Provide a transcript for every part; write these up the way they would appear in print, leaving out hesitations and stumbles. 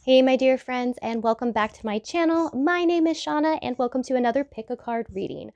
Hey my dear friends, and welcome back to my channel. My name is Shauna and welcome to another pick a card reading.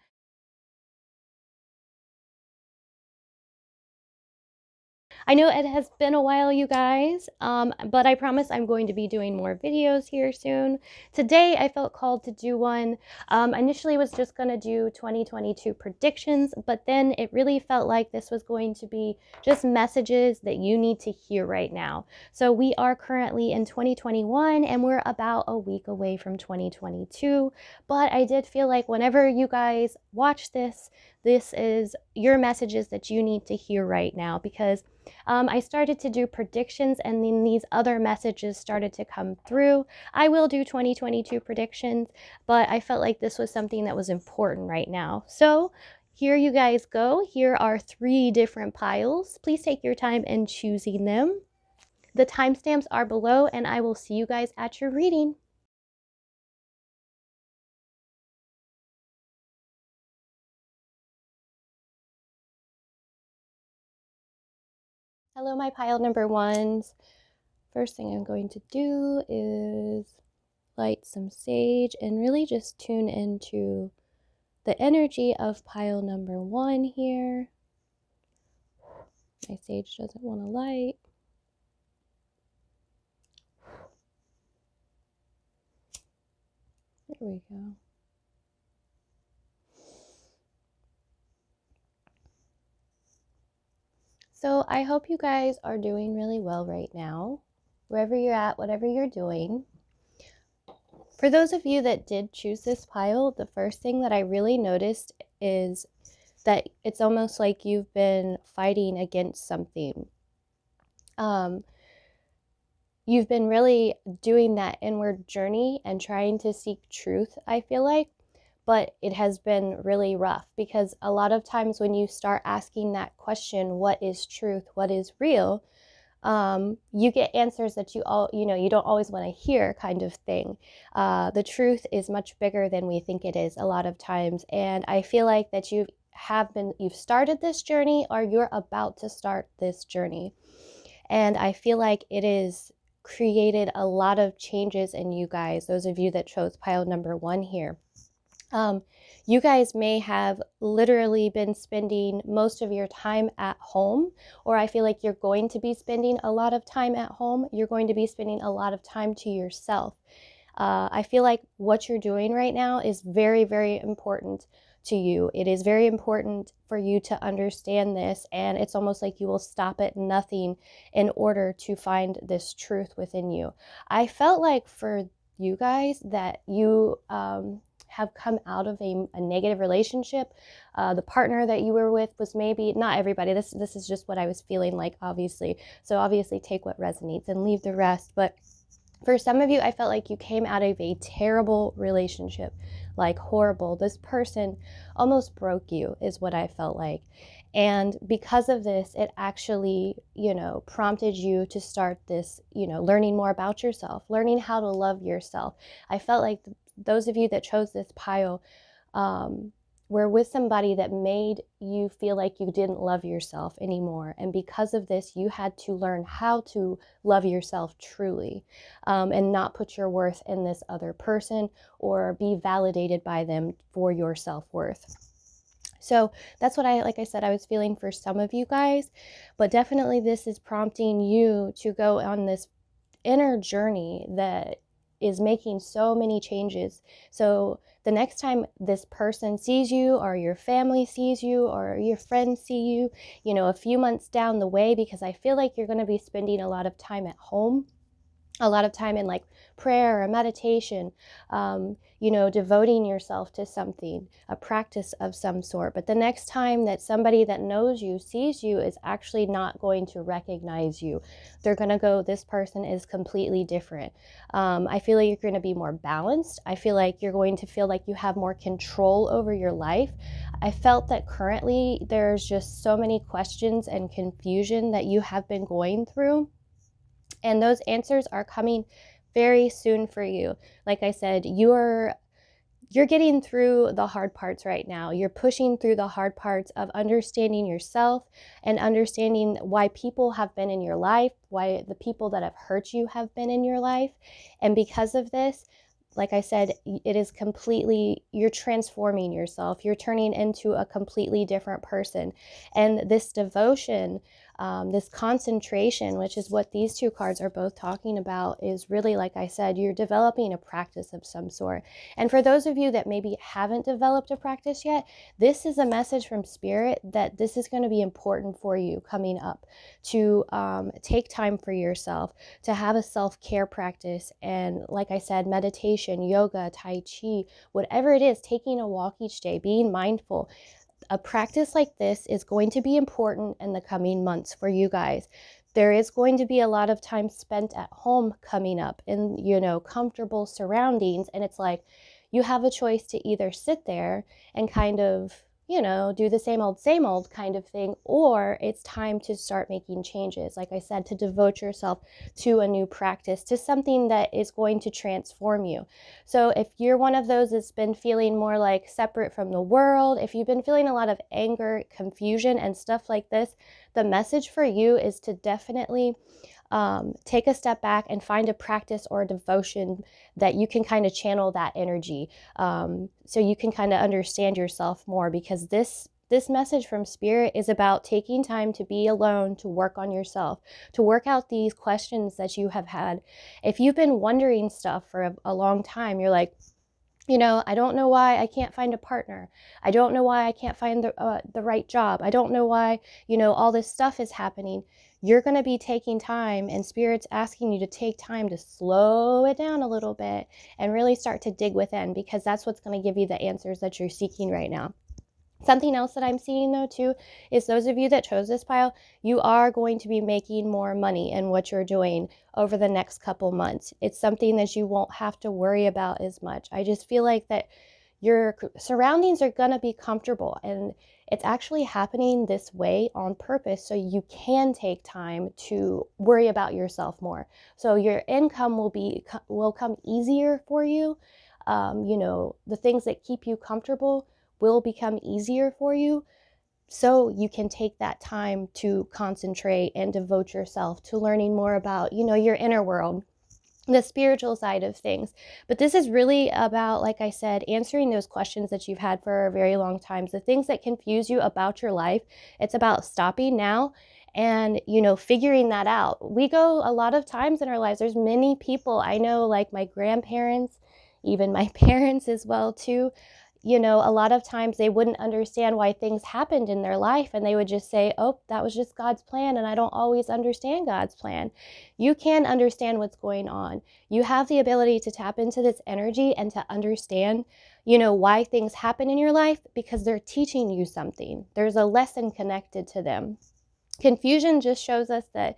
I know it has been a while, you guys, but I promise I'm going to be doing more videos here soon. Today, I felt called to do one. Initially, was just going to do 2022 predictions, but then it really felt like this was going to be just messages that you need to hear right now. So we are currently in 2021, and we're about a week away from 2022, but I did feel like whenever you guys watch this, this is your messages that you need to hear right now, because I started to do predictions and then these other messages started to come through. I will do 2022 predictions, but I felt like this was something that was important right now. So here you guys go. Here are 3 different piles. Please take your time in choosing them. The timestamps are below, and I will see you guys at your reading. Hello, my pile number ones. First thing I'm going to do is light some sage and really just tune into the energy of pile number 1 here. My sage doesn't want to light. There we go. So I hope you guys are doing really well right now, wherever you're at, whatever you're doing. For those of you that did choose this pile, the first thing that I really noticed is that it's almost like you've been fighting against something. You've been really doing that inward journey and trying to seek truth, I feel like, but it has been really rough because a lot of times when you start asking that question, what is truth, what is real, you get answers that you don't always want to hear, kind of thing. The truth is much bigger than we think it is a lot of times, and I feel like that you've started this journey or you're about to start this journey, and I feel like it is created a lot of changes in you guys, those of you that chose pile number 1 here. You guys may have literally been spending most of your time at home, or I feel like you're going to be spending a lot of time at home. You're going to be spending a lot of time to yourself. I feel like what you're doing right now is very, very important to you. It is very important for you to understand this, and it's almost like you will stop at nothing in order to find this truth within you. I felt like for you guys that you have come out of a negative relationship. The partner that you were with was maybe, not everybody, this is just what I was feeling like, obviously. So obviously take what resonates and leave the rest. But for some of you, I felt like you came out of a terrible relationship, like horrible. This person almost broke you, is what I felt like. And because of this, it actually, prompted you to start this, learning more about yourself, learning how to love yourself. I felt like those of you that chose this pile were with somebody that made you feel like you didn't love yourself anymore. And because of this, you had to learn how to love yourself truly, and not put your worth in this other person or be validated by them for your self-worth. So that's what like I said, I was feeling for some of you guys, but definitely this is prompting you to go on this inner journey that is making so many changes. So the next time this person sees you, or your family sees you, or your friends see you, a few months down the way, because I feel like you're going to be spending a lot of time at home, a lot of time in like prayer or meditation, devoting yourself to something, a practice of some sort. But the next time that somebody that knows you sees you is actually not going to recognize you. They're going to go, this person is completely different. I feel like you're going to be more balanced. I feel like you're going to feel like you have more control over your life. I felt that currently there's just so many questions and confusion that you have been going through. And those answers are coming very soon for you. Like I said, you're getting through the hard parts right now. You're pushing through the hard parts of understanding yourself and understanding why people have been in your life, why the people that have hurt you have been in your life. And because of this, like I said, it is completely, you're transforming yourself. You're turning into a completely different person. And this devotion, this concentration, which is what these two cards are both talking about, is really, like I said, you're developing a practice of some sort. And for those of you that maybe haven't developed a practice yet, this is a message from Spirit that this is going to be important for you coming up, to take time for yourself, to have a self-care practice. And like I said, meditation, yoga, tai chi, whatever it is, taking a walk each day, being mindful. A practice like this is going to be important in the coming months for you guys. There is going to be a lot of time spent at home coming up in, comfortable surroundings. And it's like, you have a choice to either sit there and kind of, do the same old kind of thing, or it's time to start making changes. Like I said, to devote yourself to a new practice, to something that is going to transform you. So if you're one of those that's been feeling more like separate from the world, if you've been feeling a lot of anger, confusion, and stuff like this, the message for you is to definitely take a step back and find a practice or a devotion that you can kind of channel that energy, so you can kind of understand yourself more, because this message from Spirit is about taking time to be alone, to work on yourself, to work out these questions that you have had. If you've been wondering stuff for a long time, you're like, I don't know why I can't find a partner. I don't know why I can't find the right job. I don't know why, all this stuff is happening. You're going to be taking time, and Spirit's asking you to take time to slow it down a little bit and really start to dig within, because that's what's going to give you the answers that you're seeking right now. Something else that I'm seeing though too is those of you that chose this pile, you are going to be making more money in what you're doing over the next couple months. It's something that you won't have to worry about as much. I just feel like that your surroundings are going to be comfortable, and it's actually happening this way on purpose so you can take time to worry about yourself more. So your income will come easier for you. The things that keep you comfortable will become easier for you, so you can take that time to concentrate and devote yourself to learning more about, your inner world, the spiritual side of things. But this is really about, like I said, answering those questions that you've had for a very long time, the things that confuse you about your life. It's about stopping now and, figuring that out. We go a lot of times in our lives, there's many people I know, like my grandparents, even my parents as well too, a lot of times they wouldn't understand why things happened in their life, and they would just say, oh, that was just God's plan, and I don't always understand God's plan. You can understand what's going on. You have the ability to tap into this energy and to understand, why things happen in your life, because they're teaching you something. There's a lesson connected to them. Confusion just shows us that,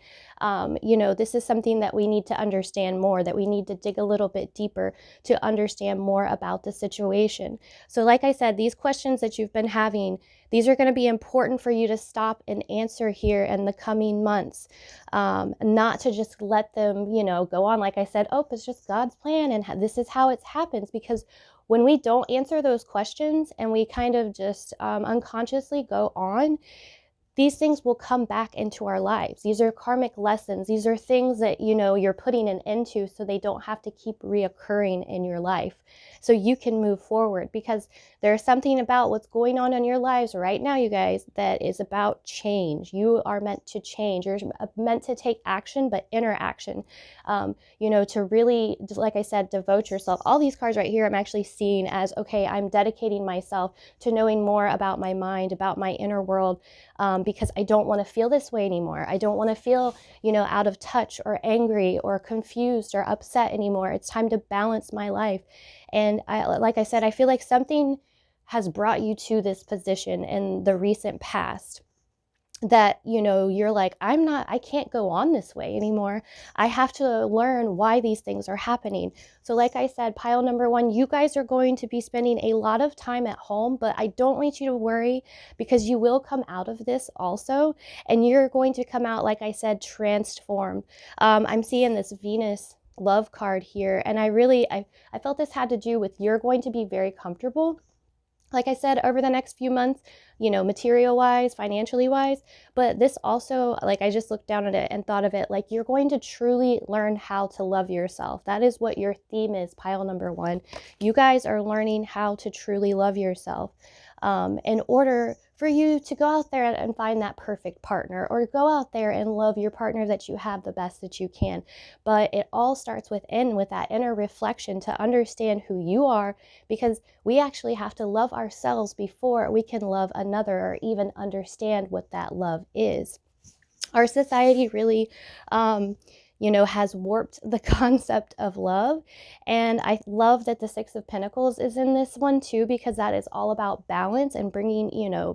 this is something that we need to understand more, that we need to dig a little bit deeper to understand more about the situation. So like I said, these questions that you've been having, these are going to be important for you to stop and answer here in the coming months, not to just let them, go on. Like I said, oh, it's just God's plan and this is how it happens, because when we don't answer those questions and we kind of just unconsciously go on, these things will come back into our lives. These are karmic lessons. These are things that, you're putting an end to, so they don't have to keep reoccurring in your life, so you can move forward. Because there's something about what's going on in your lives right now, you guys, that is about change. You are meant to change. You're meant to take action, but inner action, to really, like I said, devote yourself. All these cards right here, I'm actually seeing as, okay, I'm dedicating myself to knowing more about my mind, about my inner world, because I don't want to feel this way anymore. I don't want to feel, out of touch or angry or confused or upset anymore. It's time to balance my life. And like I said, I feel like something has brought you to this position in the recent past that, you're like, I can't go on this way anymore. I have to learn why these things are happening. So like I said, pile number one, you guys are going to be spending a lot of time at home, but I don't want you to worry, because you will come out of this also, and you're going to come out, like I said, transformed. I'm seeing this Venus love card here. And I felt this had to do with you're going to be very comfortable, like I said, over the next few months, material wise, financially wise. But this also, like, I just looked down at it and thought of it like you're going to truly learn how to love yourself. That is what your theme is, pile number one. You guys are learning how to truly love yourself, in order for you to go out there and find that perfect partner, or go out there and love your partner that you have the best that you can. But it all starts within, with that inner reflection, to understand who you are, because we actually have to love ourselves before we can love another, or even understand what that love is. Our society really, has warped the concept of love. And I love that the Six of Pentacles is in this one too, because that is all about balance and bringing,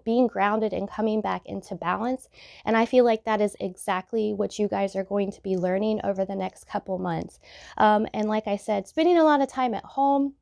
being grounded and coming back into balance. And I feel like that is exactly what you guys are going to be learning over the next couple months. And like I said, spending a lot of time at home,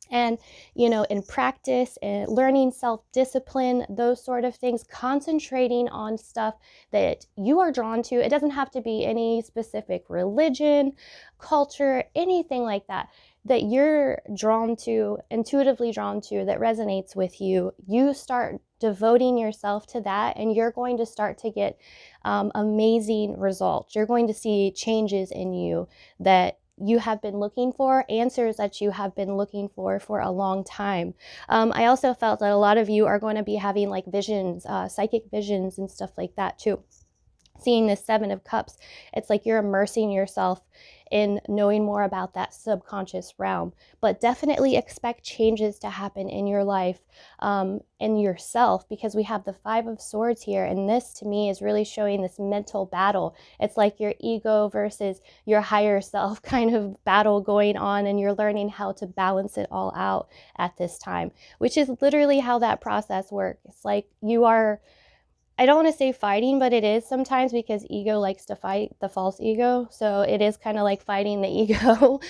and in practice and learning self-discipline, those sort of things, concentrating on stuff that you are drawn to. It doesn't have to be any specific religion, culture, anything like that you're drawn to, intuitively drawn to, that resonates with you. You start devoting yourself to that, and you're going to start to get amazing results. You're going to see changes in you that you have been looking for, answers that you have been looking for a long time. I also felt that a lot of you are going to be having like visions, psychic visions and stuff like that too. Seeing this Seven of Cups, it's like you're immersing yourself in knowing more about that subconscious realm. But definitely expect changes to happen in your life, in yourself, because we have the Five of Swords here. And this to me is really showing this mental battle. It's like your ego versus your higher self kind of battle going on, and you're learning how to balance it all out at this time, which is literally how that process works. It's like you are, I don't want to say fighting, but it is sometimes, because ego likes to fight the false ego. So it is kind of like fighting the ego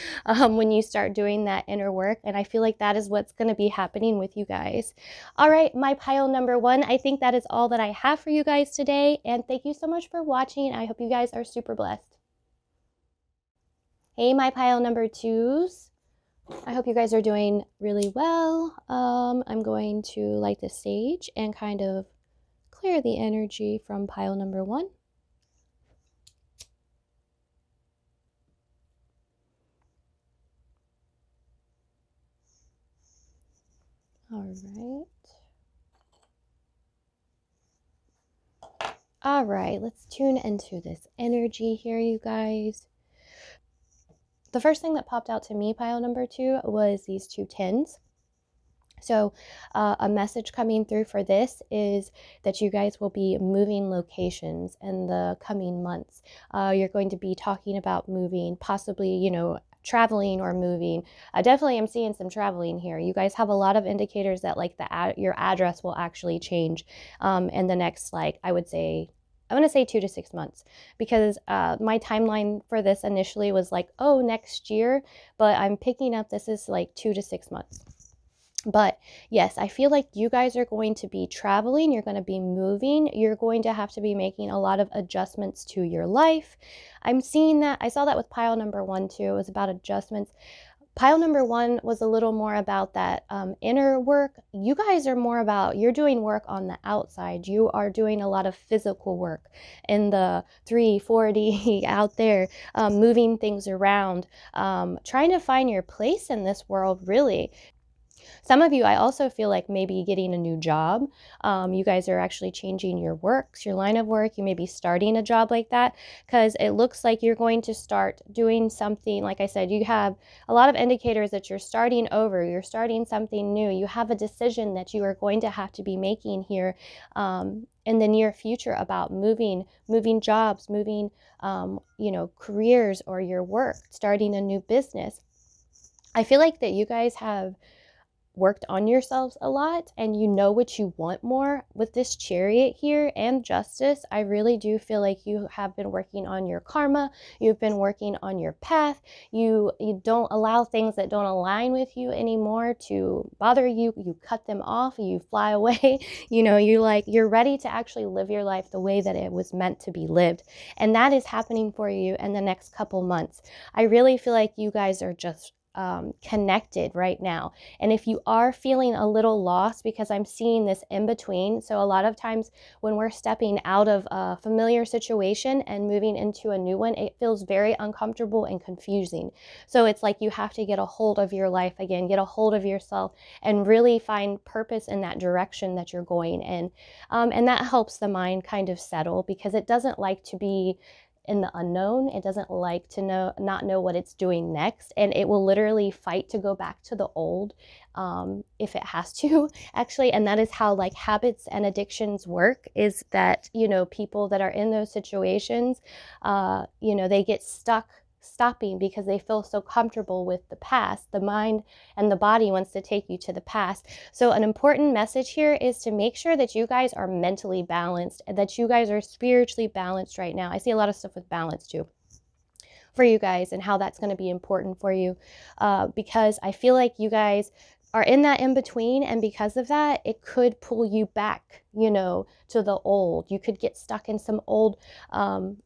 when you start doing that inner work. And I feel like that is what's going to be happening with you guys. All right, my pile number one, I think that is all that I have for you guys today. And thank you so much for watching. I hope you guys are super blessed. Hey, my pile number twos. I hope you guys are doing really well. I'm going to light the sage and kind of clear the energy from pile number one. All right, let's tune into this energy here, you guys. The first thing that popped out to me, pile number two, was these two tens. So a message coming through for this is that you guys will be moving locations in the coming months. You're going to be talking about moving, possibly, traveling or moving. Definitely I'm seeing some traveling here. You guys have a lot of indicators that like your address will actually change in the next, like, I want to say 2 to 6 months, because my timeline for this initially was like, oh, next year, but I'm picking up this is like 2 to 6 months. But yes, I feel like you guys are going to be traveling, you're going to be moving, you're going to have to be making a lot of adjustments to your life. I'm seeing that. I saw that with pile number one too. It was about adjustments. Pile number one was a little more about that inner work. You guys are more about, you're doing work on the outside. You are doing a lot of physical work in the 3, 4D out there, moving things around, trying to find your place in this world, really. Some of you, I also feel like maybe getting a new job. You guys are actually changing your works, your line of work. You may be starting a job like that, because it looks like you're going to start doing something. Like I said, you have a lot of indicators that you're starting over. You're starting something new. You have a decision that you are going to have to be making here in the near future about moving jobs, moving, careers, or your work, starting a new business. I feel like that you guys have worked on yourselves a lot and you know what you want more. With this Chariot here and Justice, I really do feel like you have been working on your karma. You've been working on your path. You don't allow things that don't align with you anymore to bother you. You cut them off, you fly away. You're ready to actually live your life the way that it was meant to be lived. And that is happening for you in the next couple months. I really feel like you guys are just connected right now. And if you are feeling a little lost, because I'm seeing this in between, so a lot of times when we're stepping out of a familiar situation and moving into a new one, it feels very uncomfortable and confusing. So it's like you have to get a hold of your life again, get a hold of yourself, and really find purpose in that direction that you're going in. And that helps the mind kind of settle, because it doesn't like to be in the unknown. It doesn't like to not know what it's doing next, and it will literally fight to go back to the old if it has to, actually. And that is how like habits and addictions work, is that people that are in those situations they get stuck stopping because they feel so comfortable with the past. The mind and the body wants to take you to the past. So an important message here is to make sure that you guys are mentally balanced and that you guys are spiritually balanced right now. I see a lot of stuff with balance too for you guys, and how that's going to be important for you, because I feel like you guys are in that in between, and because of that, it could pull you back, to the old. You could get stuck in some old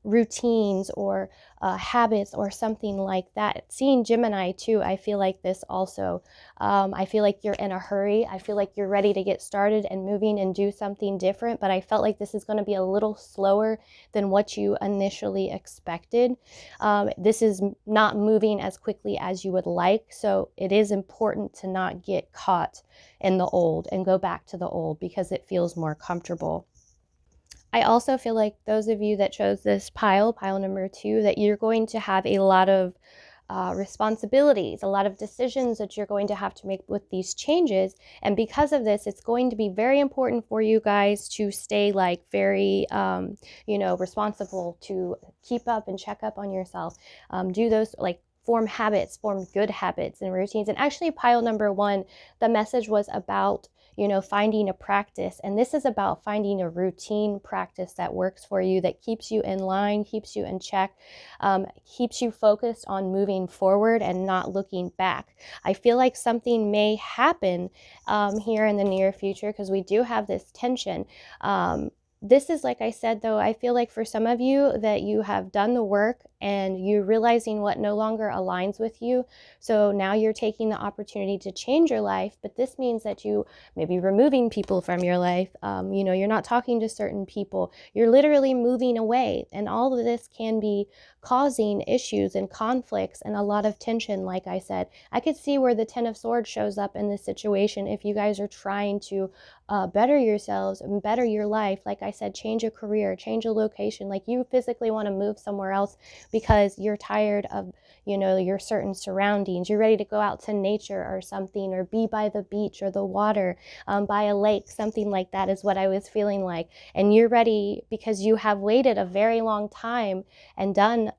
routines or habits or something like that. Seeing Gemini too, I feel like this also. I feel like you're in a hurry. I feel like you're ready to get started and moving and do something different, but I felt like this is going to be a little slower than what you initially expected. This is not moving as quickly as you would like, so it is important to not get caught in the old and go back to the old, because it feels more comfortable. I also feel like those of you that chose this pile number 2, that you're going to have a lot of responsibilities, a lot of decisions that you're going to have to make with these changes. And because of this, it's going to be very important for you guys to stay like very, responsible, to keep up and check up on yourself, do those like form good habits and routines. And actually pile number 1, the message was about finding a practice. And this is about finding a routine practice that works for you, that keeps you in line, keeps you in check, keeps you focused on moving forward and not looking back. I feel like something may happen here in the near future, because we do have this tension. This is, like I said, though, I feel like for some of you that you have done the work and you're realizing what no longer aligns with you. So now you're taking the opportunity to change your life, but this means that you may be removing people from your life. You're not talking to certain people. You're literally moving away, and all of this can be causing issues and conflicts and a lot of tension. Like I said, I could see where the 10 of Swords shows up in this situation if you guys are trying to better yourselves and better your life. Like I said, change a career, change a location. Like you physically want to move somewhere else because you're tired of, your certain surroundings. You're ready to go out to nature or something, or be by the beach or the water, by a lake, something like that is what I was feeling like. And you're ready because you have waited a very long time and done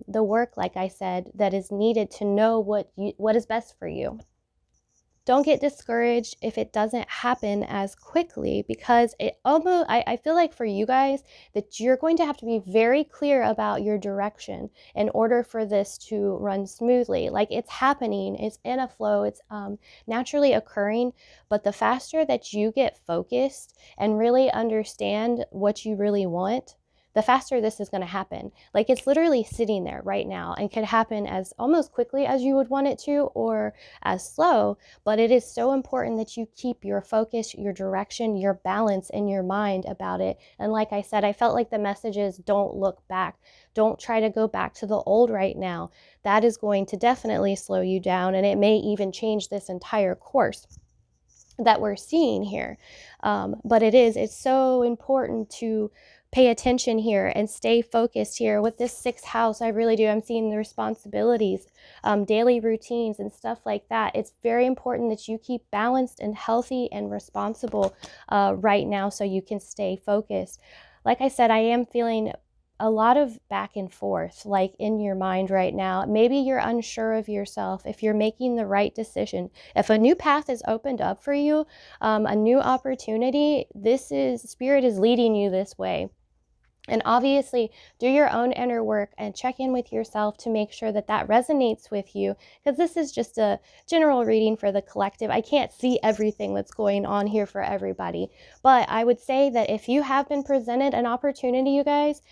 the work, like I said, that is needed to know what is best for you. Don't get discouraged if it doesn't happen as quickly, because I feel like for you guys that you're going to have to be very clear about your direction in order for this to run smoothly. Like it's happening, it's in a flow, it's naturally occurring, but the faster that you get focused and really understand what you really want, the faster this is going to happen. Like it's literally sitting there right now and could happen as almost quickly as you would want it to, or as slow. But it is so important that you keep your focus, your direction, your balance in your mind about it. And like I said, I felt like the message is don't look back. Don't try to go back to the old right now. That is going to definitely slow you down, and it may even change this entire course that we're seeing here. But it's so important to pay attention here and stay focused here. With this 6th house, I really do. I'm seeing the responsibilities, daily routines and stuff like that. It's very important that you keep balanced and healthy and responsible right now so you can stay focused. Like I said, I am feeling a lot of back and forth, like in your mind right now. Maybe you're unsure of yourself, if you're making the right decision. If a new path is opened up for you, a new opportunity, Spirit is leading you this way. And obviously, do your own inner work and check in with yourself to make sure that that resonates with you, because this is just a general reading for the collective. I can't see everything that's going on here for everybody, but I would say that if you have been presented an opportunity, you guys,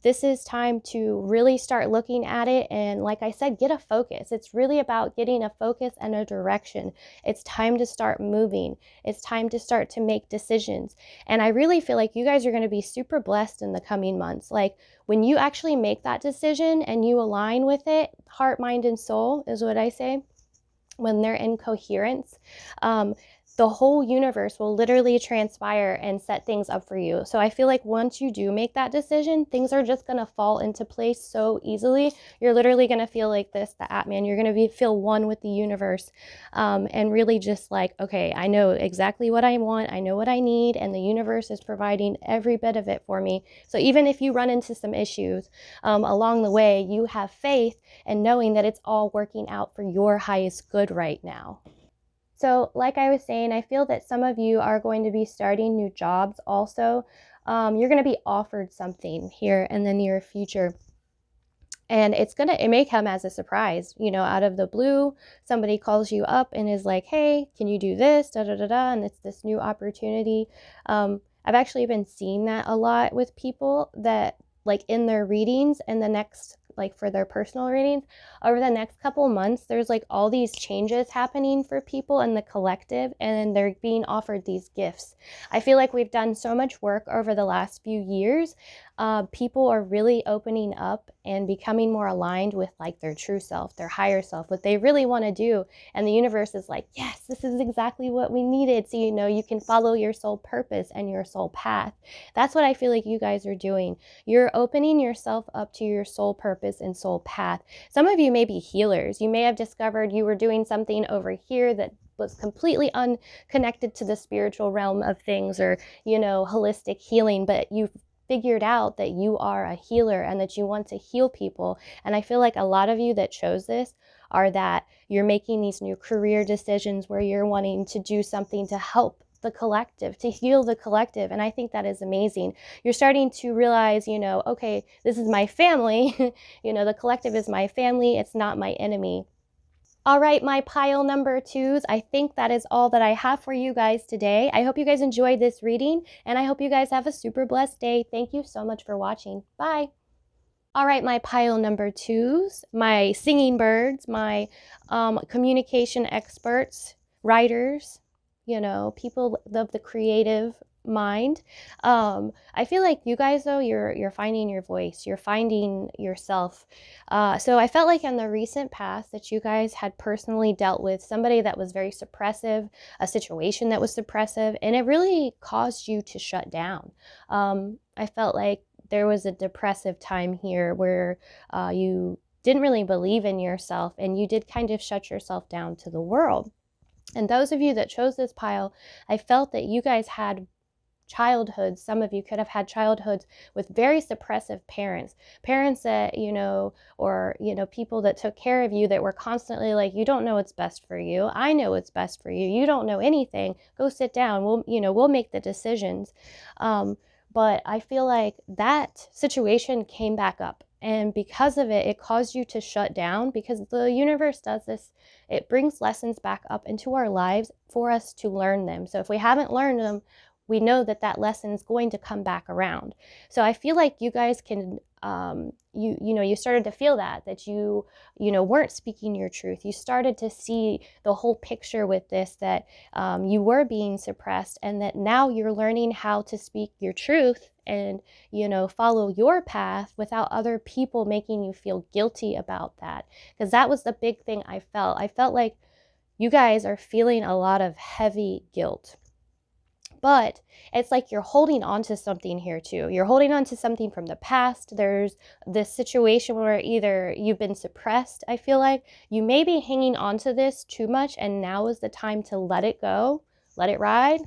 this is time to really start looking at it. And like I said, get a focus. It's really about getting a focus and a direction. It's time to start moving. It's time to start to make decisions. And I really feel like you guys are going to be super blessed in the coming months. Like when you actually make that decision and you align with it, heart, mind, and soul is what I say, when they're in coherence, the whole universe will literally transpire and set things up for you. So I feel like once you do make that decision, things are just going to fall into place so easily. You're literally going to feel like this, the Atman. You're going to feel one with the universe, and really just like, okay, I know exactly what I want. I know what I need, and the universe is providing every bit of it for me. So even if you run into some issues along the way, you have faith and knowing that it's all working out for your highest good right now. So like I was saying, I feel that some of you are going to be starting new jobs also. You're going to be offered something here in the near future. And it may come as a surprise, out of the blue. Somebody calls you up and is like, hey, can you do this? Da, da, da, da. And it's this new opportunity. I've actually been seeing that a lot with people that, like, in their readings and the next, like for their personal readings, over the next couple months, there's like all these changes happening for people in the collective, and they're being offered these gifts. I feel like we've done so much work over the last few years. People are really opening up and becoming more aligned with like their true self, their higher self, what they really want to do. And the universe is like, yes, this is exactly what we needed. So, you can follow your soul purpose and your soul path. That's what I feel like you guys are doing. You're opening yourself up to your soul purpose and soul path. Some of you may be healers. You may have discovered you were doing something over here that was completely unconnected to the spiritual realm of things, or, holistic healing, but you've figured out that you are a healer and that you want to heal people. And I feel like a lot of you that chose this are that you're making these new career decisions where you're wanting to do something to help the collective, to heal the collective. And I think that is amazing. You're starting to realize, okay, this is my family. The collective is my family. It's not my enemy. All right, my pile number twos, I think that is all that I have for you guys today. I hope you guys enjoyed this reading, and I hope you guys have a super blessed day. Thank you so much for watching. Bye. All right, my pile number twos, my singing birds, my communication experts, writers, people of the creative mind. I feel like you guys, though, you're finding your voice, you're finding yourself. So I felt like in the recent past that you guys had personally dealt with somebody that was very suppressive, a situation that was suppressive, and it really caused you to shut down. I felt like there was a depressive time here where you didn't really believe in yourself, and you did kind of shut yourself down to the world. And those of you that chose this pile, I felt that you guys had childhoods. Some of you could have had childhoods with very suppressive parents that, or, people that took care of you that were constantly like, you don't know what's best for you. I know what's best for you. You don't know anything. Go sit down. We'll make the decisions. But I feel like that situation came back up. And because of it, it caused you to shut down, because the universe does this. It brings lessons back up into our lives for us to learn them. So if we haven't learned them, we know that that lesson is going to come back around. So I feel like you guys can, you started to feel that you weren't speaking your truth. You started to see the whole picture with this, that you were being suppressed, and that now you're learning how to speak your truth and, follow your path without other people making you feel guilty about that. Because that was the big thing I felt. I felt like you guys are feeling a lot of heavy guilt. But it's like you're holding on to something here too. You're holding on to something from the past. There's this situation where either you've been suppressed, I feel like. You may be hanging on to this too much, and now is the time to let it go. let it ride.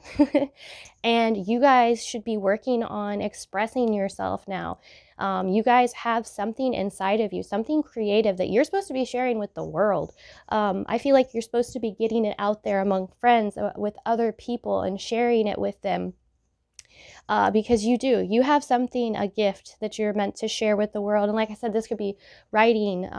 And you guys should be working on expressing yourself now. You guys have something inside of you, something creative that you're supposed to be sharing with the world. I feel like you're supposed to be getting it out there among friends, with other people, and sharing it with them. Because you have something, a gift that you're meant to share with the world. And like I said, this could be writing,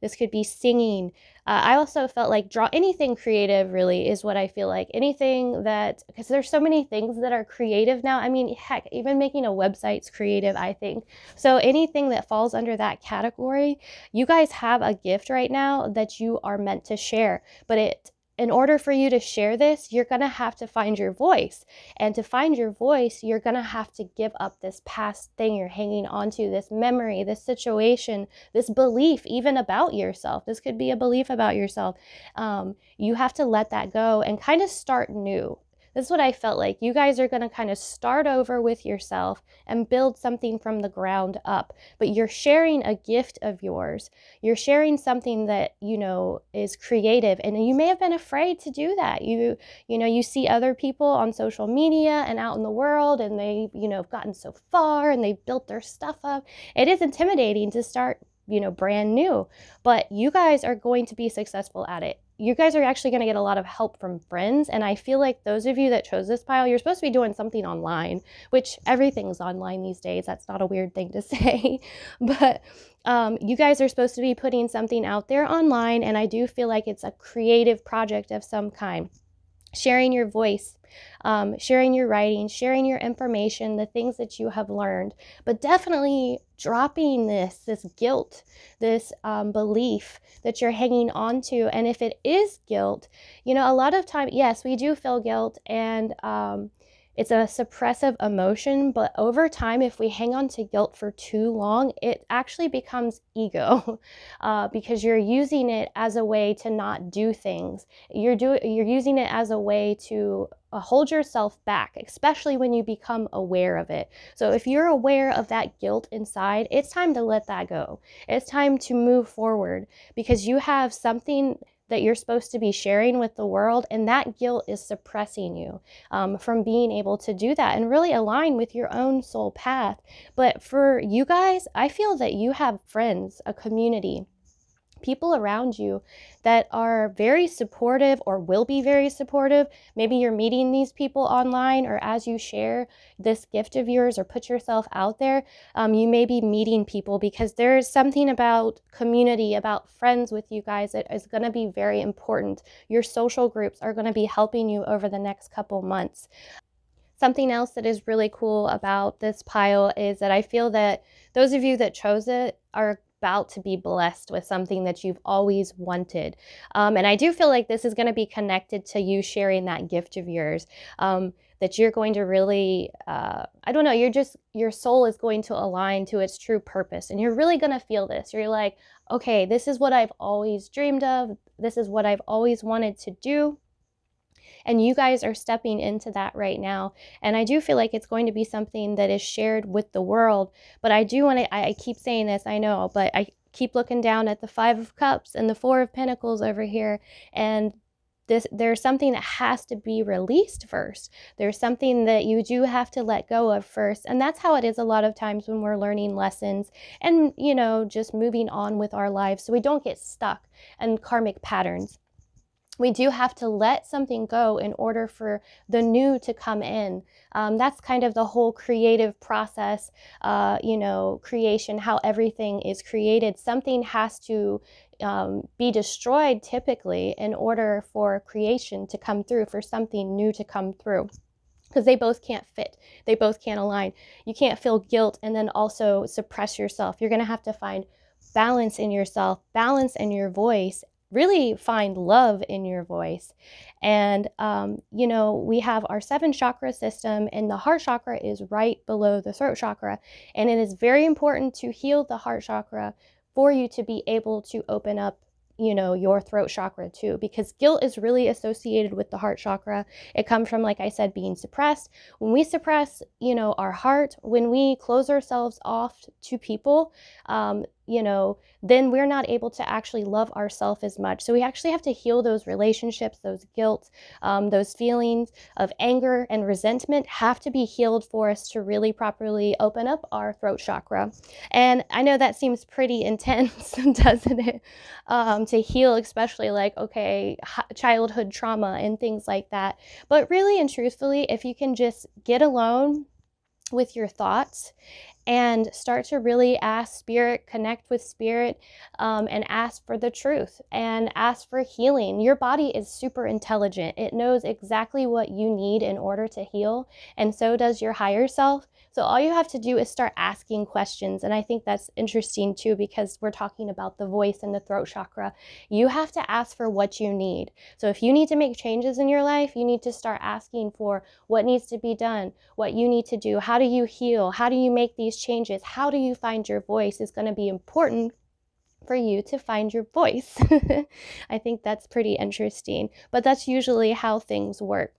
this could be singing. I also felt like anything creative really is what I feel like. Anything that, because there's so many things that are creative now. I mean, heck, even making a website's creative, I think. So anything that falls under that category, you guys have a gift right now that you are meant to share. But in order for you to share this, you're going to have to find your voice. And to find your voice, you're going to have to give up this past thing you're hanging on to, this memory, this situation, this belief, even about yourself. This could be a belief about yourself. You have to let that go and kind of start new. This is what I felt like. You guys are going to kind of start over with yourself and build something from the ground up. But you're sharing a gift of yours. You're sharing something that, is creative. And you may have been afraid to do that. You see other people on social media and out in the world, and they, have gotten so far and they've built their stuff up. It is intimidating to start, brand new. But you guys are going to be successful at it. You guys are actually going to get a lot of help from friends. And I feel like those of you that chose this pile, you're supposed to be doing something online, which everything's online these days. That's not a weird thing to say. But you guys are supposed to be putting something out there online. And I do feel like it's a creative project of some kind. Sharing your voice, sharing your writing, sharing your information, the things that you have learned, but definitely dropping this guilt, this belief that you're hanging on to. And if it is guilt, a lot of time, yes, we do feel guilt, and it's a suppressive emotion, but over time, if we hang on to guilt for too long, it actually becomes ego, because you're using it as a way to not do things. You're using it as a way to hold yourself back, especially when you become aware of it. So if you're aware of that guilt inside, it's time to let that go. It's time to move forward, because you have something that you're supposed to be sharing with the world, and that guilt is suppressing you from being able to do that and really align with your own soul path. But for you guys, I feel that you have friends, a community, people around you that are very supportive or will be very supportive. Maybe you're meeting these people online, or as you share this gift of yours or put yourself out there, you may be meeting people, because there's something about community, about friends with you guys that is going to be very important. Your social groups are going to be helping you over the next couple months. Something else that is really cool about this pile is that I feel that those of you that chose it are about to be blessed with something that you've always wanted. And I do feel like this is going to be connected to you sharing that gift of yours, that you're going to really, I don't know, your soul is going to align to its true purpose. And you're really going to feel this. You're like, okay, this is what I've always dreamed of. This is what I've always wanted to do. And you guys are stepping into that right now. And I do feel like it's going to be something that is shared with the world. But I do want to, I keep saying this, I know, but I keep looking down at the 5 of Cups and the 4 of Pentacles over here. And there's something that has to be released first. There's something that you do have to let go of first. And that's how it is a lot of times when we're learning lessons and, just moving on with our lives, so we don't get stuck in karmic patterns. We do have to let something go in order for the new to come in. That's kind of the whole creative process, creation, how everything is created. Something has to be destroyed typically in order for creation to come through, for something new to come through. Because they both can't fit. They both can't align. You can't feel guilt and then also suppress yourself. You're going to have to find balance in yourself, balance in your voice, really find love in your voice. And, we have our 7 chakra system, and the heart chakra is right below the throat chakra. And it is very important to heal the heart chakra for you to be able to open up, your throat chakra too, because guilt is really associated with the heart chakra. It comes from, like I said, being suppressed. When we suppress, our heart, when we close ourselves off to people, then we're not able to actually love ourselves as much. So we actually have to heal those relationships, those guilt, those feelings of anger and resentment have to be healed for us to really properly open up our throat chakra. And I know that seems pretty intense, doesn't it? To heal, especially like, okay, childhood trauma and things like that. But really and truthfully, if you can just get alone with your thoughts and start to really ask spirit, connect with spirit, and ask for the truth and ask for healing. Your body is super intelligent. It knows exactly what you need in order to heal, and so does your higher self. So all you have to do is start asking questions. And I think that's interesting too, because we're talking about the voice and the throat chakra. You have to ask for what you need. So if you need to make changes in your life, you need to start asking for what needs to be done, what you need to do. How do you heal? How do you make these changes? How do you find your voice? Is going to be important for you to find your voice. I think that's pretty interesting, but that's usually how things work.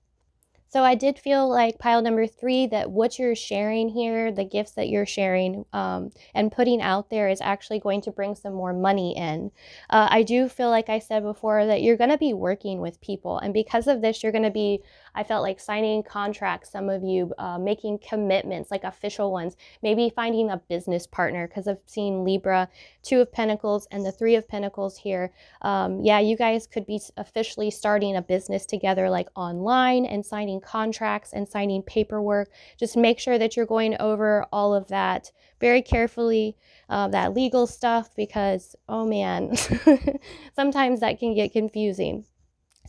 So I did feel like pile number 3, that what you're sharing here, the gifts that you're sharing and putting out there is actually going to bring some more money in. I do feel like I said before that you're going to be working with people. And because of this, you're going to be, I felt like signing contracts, some of you making commitments, like official ones, maybe finding a business partner, because I've seen Libra, 2 of Pentacles and the 3 of Pentacles here. Yeah, you guys could be officially starting a business together, like online, and signing contracts and signing paperwork. Just make sure that you're going over all of that very carefully, that legal stuff, because, oh man, sometimes that can get confusing.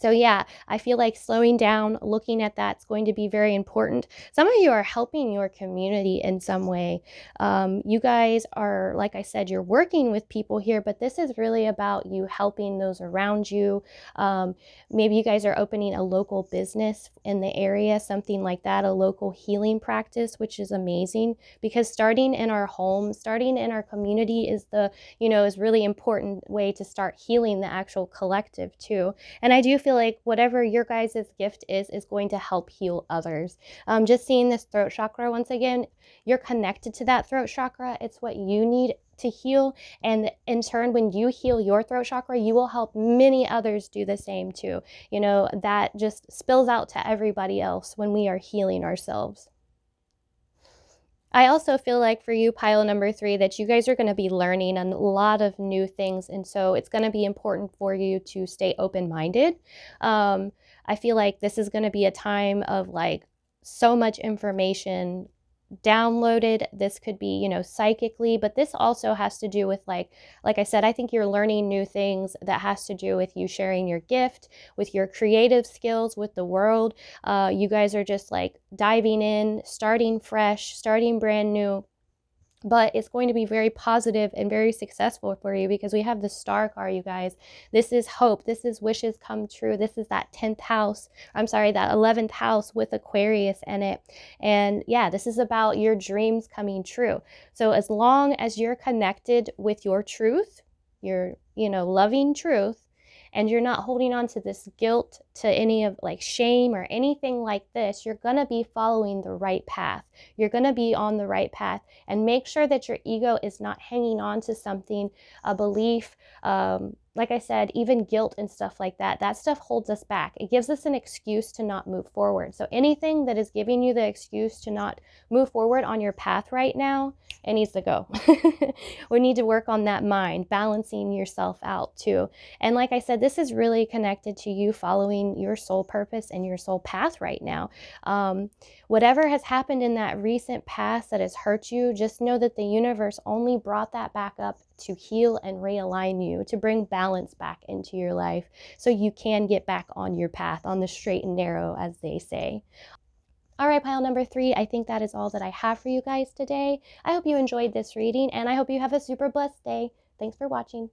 So yeah, I feel like slowing down, looking at that's going to be very important. Some of you are helping your community in some way. You guys are, like I said, you're working with people here, but this is really about you helping those around you. Maybe you guys are opening a local business in the area, something like that, a local healing practice, which is amazing, because starting in our home, starting in our community is is really important way to start healing the actual collective too. And I do feel like whatever your guys' gift is going to help heal others. Just seeing this throat chakra once again, you're connected to that throat chakra. It's what you need to heal. And in turn, when you heal your throat chakra, you will help many others do the same too. That just spills out to everybody else when we are healing ourselves. I also feel like for you, pile number 3, that you guys are going to be learning a lot of new things. And so it's going to be important for you to stay open-minded. I feel like this is going to be a time of like so much information downloaded. This could be, psychically, but this also has to do with like I said, I think you're learning new things that has to do with you sharing your gift, with your creative skills, with the world. You guys are just like diving in, starting fresh, starting brand new. But it's going to be very positive and very successful for you, because we have the star card, you guys. This is hope. This is wishes come true. This is that 10th house. I'm sorry, that 11th house with Aquarius in it. And yeah, this is about your dreams coming true. So as long as you're connected with your truth, your, loving truth, and you're not holding on to this guilt, to any of like shame or anything like this, you're going to be following the right path. You're going to be on the right path, and make sure that your ego is not hanging on to something, a belief, like I said, even guilt and stuff like that. That stuff holds us back. It gives us an excuse to not move forward. So anything that is giving you the excuse to not move forward on your path right now, it needs to go. We need to work on that mind, balancing yourself out too. And like I said, this is really connected to you following your soul purpose and your soul path right now. Whatever has happened in that recent past that has hurt you, just know that the universe only brought that back up to heal and realign you, to bring balance back into your life, so you can get back on your path, on the straight and narrow, as they say. All right, pile number 3, I think that is all that I have for you guys today. I hope you enjoyed this reading, and I hope you have a super blessed day. Thanks for watching.